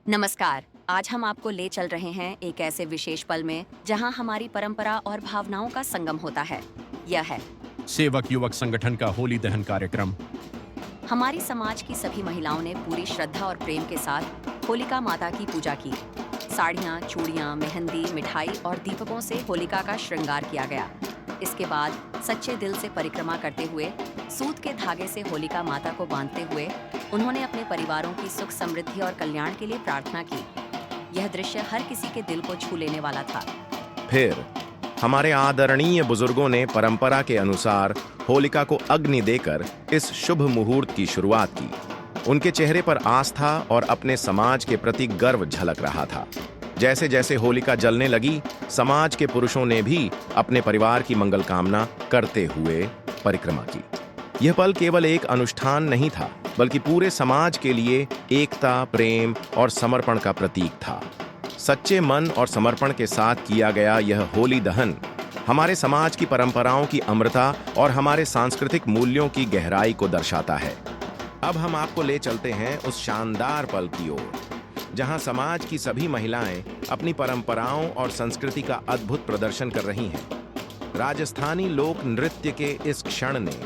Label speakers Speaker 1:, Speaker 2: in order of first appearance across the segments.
Speaker 1: नमस्कार। आज हम आपको ले चल रहे हैं एक ऐसे विशेष पल में जहां हमारी परंपरा और भावनाओं का संगम होता है। यह है
Speaker 2: सेवक युवक संगठन का होली दहन कार्यक्रम।
Speaker 1: हमारी समाज की सभी महिलाओं ने पूरी श्रद्धा और प्रेम के साथ होलिका माता की पूजा की। साड़ियाँ, चूड़ियाँ, मेहंदी, मिठाई और दीपकों से होलिका का श्रृंगार किया गया। इसके बाद सच्चे दिल से परिक्रमा करते हुए, सूत के धागे से होलिका माता को बांधते हुए उन्होंने अपने परिवारों की सुख समृद्धि और कल्याण के लिए प्रार्थना की। यह दृश्य हर किसी के दिल को छू लेने वाला था।
Speaker 3: फिर हमारे आदरणीय बुजुर्गों ने परंपरा के अनुसार होलिका को अग्नि देकर इस शुभ मुहूर्त की शुरुआत की। उनके चेहरे पर आस्था और अपने समाज के प्रति गर्व झलक रहा था। जैसे जैसे होलिका जलने लगी, समाज के पुरुषों ने भी अपने परिवार की मंगल कामना करते हुए परिक्रमा की। यह पल केवल एक अनुष्ठान नहीं था, बल्कि पूरे समाज के लिए एकता, प्रेम और समर्पण का प्रतीक था। सच्चे मन और समर्पण के साथ किया गया यह होली दहन हमारे समाज की परंपराओं की अमरता और हमारे सांस्कृतिक मूल्यों की गहराई को दर्शाता है। अब हम आपको ले चलते हैं उस शानदार पल की ओर, जहां समाज की सभी महिलाएं अपनी परंपराओं और संस्कृति का अद्भुत प्रदर्शन कर रही हैं। राजस्थानी लोक नृत्य के इस क्षण ने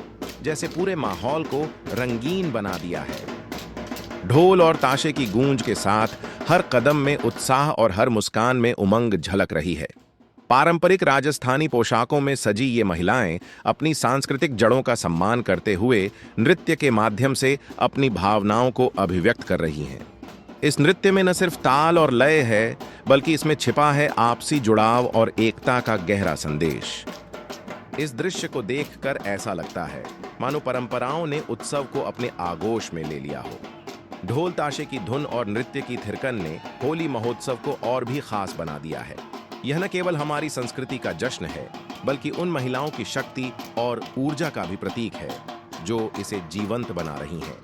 Speaker 3: जैसे पूरे माहौल को रंगीन बना दिया है। ढोल और ताशे की गूंज के साथ हर कदम में उत्साह और हर मुस्कान में उमंग झलक रही है। पारंपरिक राजस्थानी पोशाकों में सजी ये महिलाएं अपनी सांस्कृतिक जड़ों का सम्मान करते हुए नृत्य के माध्यम से अपनी भावनाओं को अभिव्यक्त कर रही हैं। इस नृत्य में न सिर्फ ताल और लय है, बल्कि इसमें छिपा है आपसी जुड़ाव और एकता का गहरा संदेश। इस दृश्य को देखकर ऐसा लगता है मानो परंपराओं ने उत्सव को अपने आगोश में ले लिया हो। ढोल ताशे की धुन और नृत्य की थिरकन ने होली महोत्सव को और भी खास बना दिया है। यह न केवल हमारी संस्कृति का जश्न है, बल्कि उन महिलाओं की शक्ति और ऊर्जा का भी प्रतीक है जो इसे जीवंत बना रही हैं।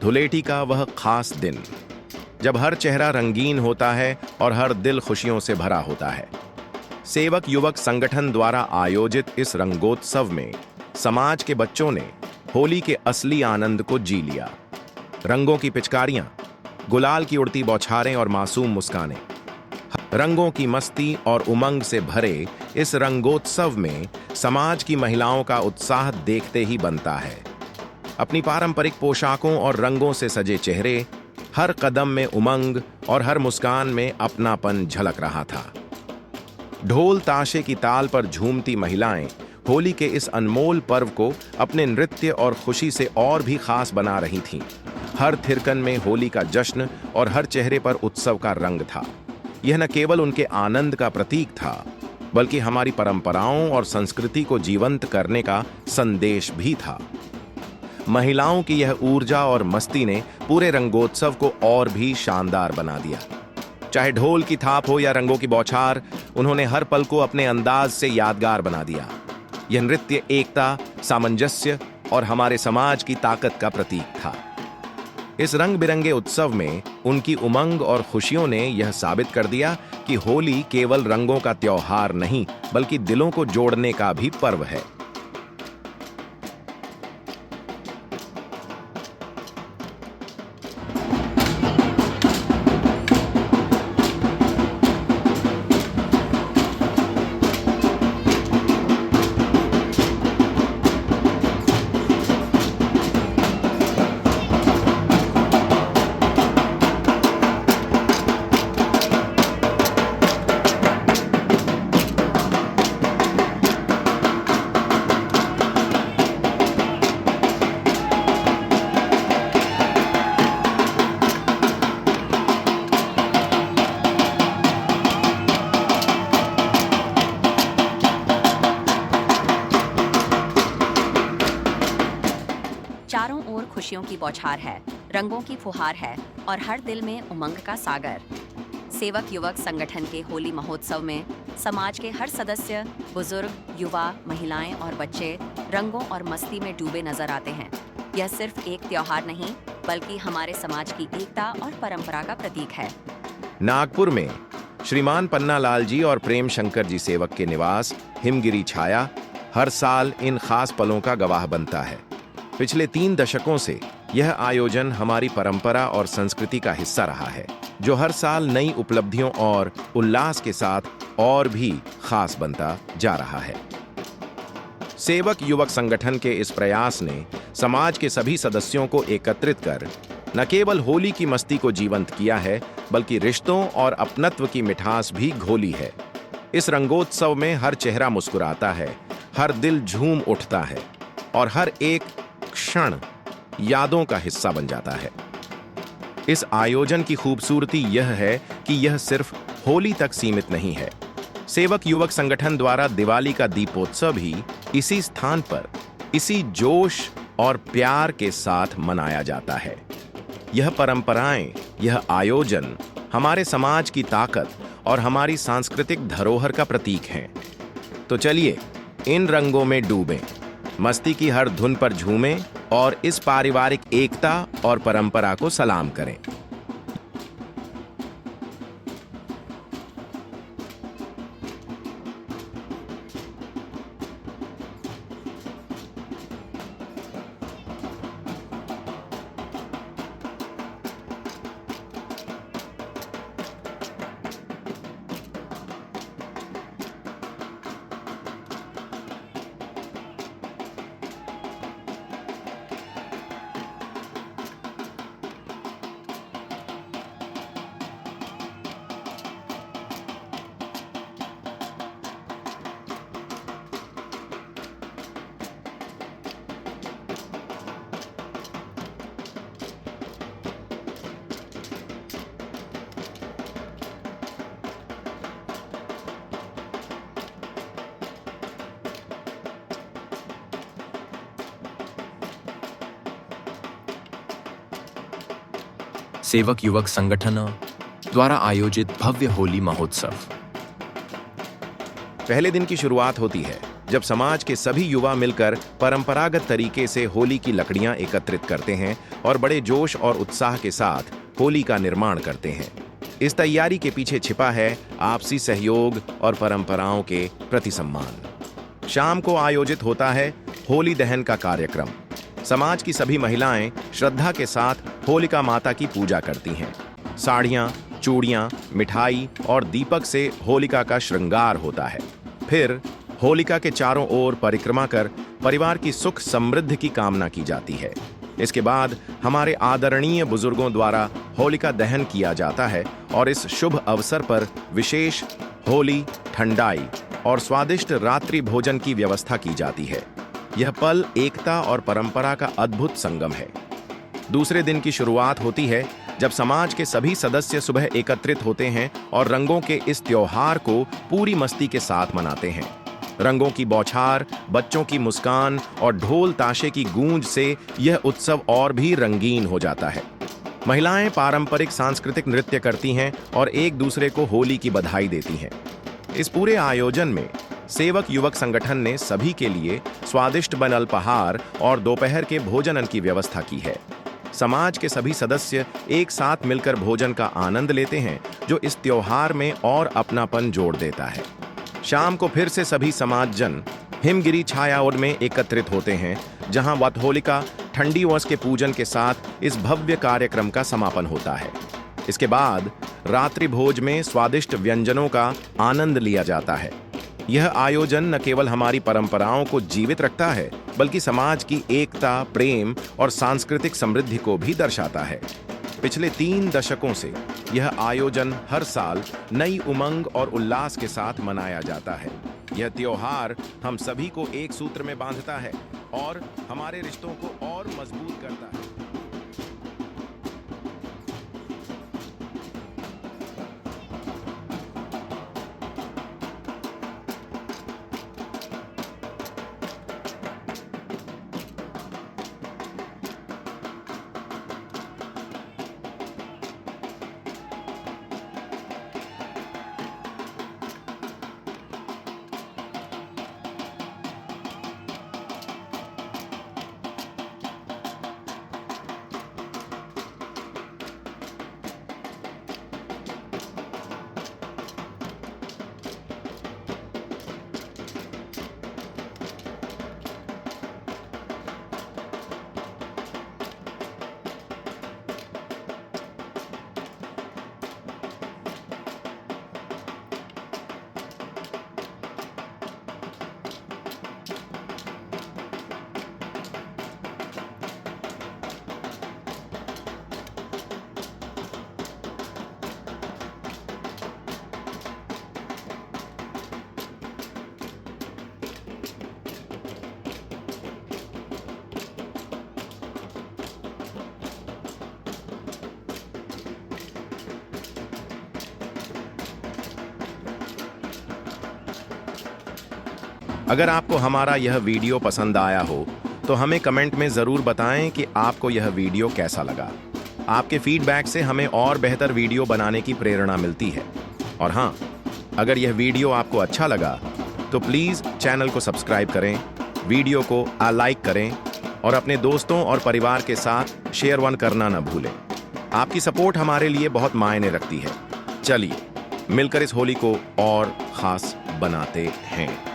Speaker 3: धुलेटी का वह खास दिन, जब हर चेहरा रंगीन होता है और हर दिल खुशियों से भरा होता है। सेवक युवक संगठन द्वारा आयोजित इस रंगोत्सव में समाज के बच्चों ने होली के असली आनंद को जी लिया। रंगों की पिचकारियां, गुलाल की उड़ती बौछारें और मासूम मुस्कानें, रंगों की मस्ती और उमंग से भरे इस रंगोत्सव में समाज की महिलाओं का उत्साह देखते ही बनता है। अपनी पारंपरिक पोशाकों और रंगों से सजे चेहरे, हर कदम में उमंग और हर मुस्कान में अपनापन झलक रहा था। ढोल ताशे की ताल पर झूमती महिलाएं होली के इस अनमोल पर्व को अपने नृत्य और खुशी से और भी खास बना रही थीं। हर थिरकन में होली का जश्न और हर चेहरे पर उत्सव का रंग था। यह न केवल उनके आनंद का प्रतीक था, बल्कि हमारी परंपराओं और संस्कृति को जीवंत करने का संदेश भी था। महिलाओं की यह ऊर्जा और मस्ती ने पूरे रंगोत्सव को और भी शानदार बना दिया। चाहे ढोल की थाप हो या रंगों की बौछार, उन्होंने हर पल को अपने अंदाज से यादगार बना दिया। यह नृत्य एकता, सामंजस्य और हमारे समाज की ताकत का प्रतीक था। इस रंग बिरंगे उत्सव में उनकी उमंग और खुशियों ने यह साबित कर दिया कि होली केवल रंगों का त्योहार नहीं, बल्कि दिलों को जोड़ने का भी पर्व है।
Speaker 1: चारों ओर खुशियों की बौछार है, रंगों की फुहार है और हर दिल में उमंग का सागर। सेवक युवक संगठन के होली महोत्सव में समाज के हर सदस्य, बुजुर्ग, युवा, महिलाएं और बच्चे रंगों और मस्ती में डूबे नजर आते हैं। यह सिर्फ एक त्योहार नहीं, बल्कि हमारे समाज की एकता और परंपरा का प्रतीक है।
Speaker 3: नागपुर में श्रीमान पन्नालाल जी और प्रेम शंकर जी सेवक के निवास हिमगिरी छाया हर साल इन खास पलों का गवाह बनता है। पिछले 3 दशकों से यह आयोजन हमारी परंपरा और संस्कृति का हिस्सा रहा है, जो हर साल नई उपलब्धियों और उल्लास के साथ और भी खास बनता जा रहा है। सेवक युवक संगठन के इस प्रयास ने समाज के सभी सदस्यों को एकत्रित कर न केवल होली की मस्ती को जीवंत किया है, बल्कि रिश्तों और अपनत्व की मिठास भी घोली है। इस रंगोत्सव में हर चेहरा मुस्कुराता है, हर दिल झूम उठता है और हर एक क्षण यादों का हिस्सा बन जाता है। इस आयोजन की खूबसूरती यह है कि यह सिर्फ होली तक सीमित नहीं है। सेवक युवक संगठन द्वारा दिवाली का दीपोत्सव भी इसी स्थान पर इसी जोश और प्यार के साथ मनाया जाता है। यह परंपराएं, यह आयोजन हमारे समाज की ताकत और हमारी सांस्कृतिक धरोहर का प्रतीक हैं। तो चलिए इन रंगों में डूबें, मस्ती की हर धुन पर झूमें और इस पारिवारिक एकता और परंपरा को सलाम करें।
Speaker 4: सेवक युवक संगठन द्वारा आयोजित भव्य होली महोत्सव।
Speaker 3: पहले दिन की शुरुआत होती है जब समाज के सभी युवा मिलकर परंपरागत तरीके से होली की लकड़ियां एकत्रित करते हैं और बड़े जोश और उत्साह के साथ होली का निर्माण करते हैं। इस तैयारी के पीछे छिपा है आपसी सहयोग और परंपराओं के प्रति सम्मान। शाम को आयोजित होता है होली दहन का कार्यक्रम। समाज की सभी महिलाएं श्रद्धा के साथ होलिका माता की पूजा करती हैं। साड़ियां, चूड़ियां, मिठाई और दीपक से होलिका का श्रृंगार होता है। फिर होलिका के चारों ओर परिक्रमा कर परिवार की सुख समृद्धि की कामना की जाती है। इसके बाद हमारे आदरणीय बुजुर्गों द्वारा होलिका दहन किया जाता है और इस शुभ अवसर पर विशेष होली, ठंडाई और स्वादिष्ट रात्रि भोजन की व्यवस्था की जाती है। यह पल एकता और परंपरा का अद्भुत संगम है। दूसरे दिन की शुरुआत होती है जब समाज के सभी सदस्य सुबह एकत्रित होते हैं और रंगों के इस त्योहार को पूरी मस्ती के साथ मनाते हैं। रंगों की बौछार, बच्चों की मुस्कान और ढोल ताशे की गूंज से यह उत्सव और भी रंगीन हो जाता है। महिलाएं पारंपरिक सांस्कृतिक नृत्य करती हैं और एक दूसरे को होली की बधाई देती हैं। इस पूरे आयोजन में सेवक युवक संगठन ने सभी के लिए स्वादिष्ट बन अल्पाहार और दोपहर के भोजन की व्यवस्था की है। समाज के सभी सदस्य एक साथ मिलकर भोजन का आनंद लेते हैं, जो इस त्योहार में और अपनापन जोड़ देता है। शाम को फिर से सभी समाजजन हिमगिरी छायाओं में एकत्रित होते हैं, जहां वटहोलिका ठंडी वस के पूजन के साथ इस भव्य कार्यक्रम का समापन होता है। इसके बाद रात्रि भोज में स्वादिष्ट व्यंजनों का आनंद लिया जाता है। यह आयोजन न केवल हमारी परंपराओं को जीवित रखता है, बल्कि समाज की एकता, प्रेम और सांस्कृतिक समृद्धि को भी दर्शाता है। पिछले 3 दशकों से यह आयोजन हर साल नई उमंग और उल्लास के साथ मनाया जाता है। यह त्योहार हम सभी को एक सूत्र में बांधता है और हमारे रिश्तों को और मजबूत करता है। अगर आपको हमारा यह वीडियो पसंद आया हो तो हमें कमेंट में ज़रूर बताएं कि आपको यह वीडियो कैसा लगा। आपके फीडबैक से हमें और बेहतर वीडियो बनाने की प्रेरणा मिलती है। और हाँ, अगर यह वीडियो आपको अच्छा लगा तो प्लीज़ चैनल को सब्सक्राइब करें, वीडियो को लाइक करें और अपने दोस्तों और परिवार के साथ शेयर करना न भूलें। आपकी सपोर्ट हमारे लिए बहुत मायने रखती है। चलिए मिलकर इस होली को और ख़ास बनाते हैं।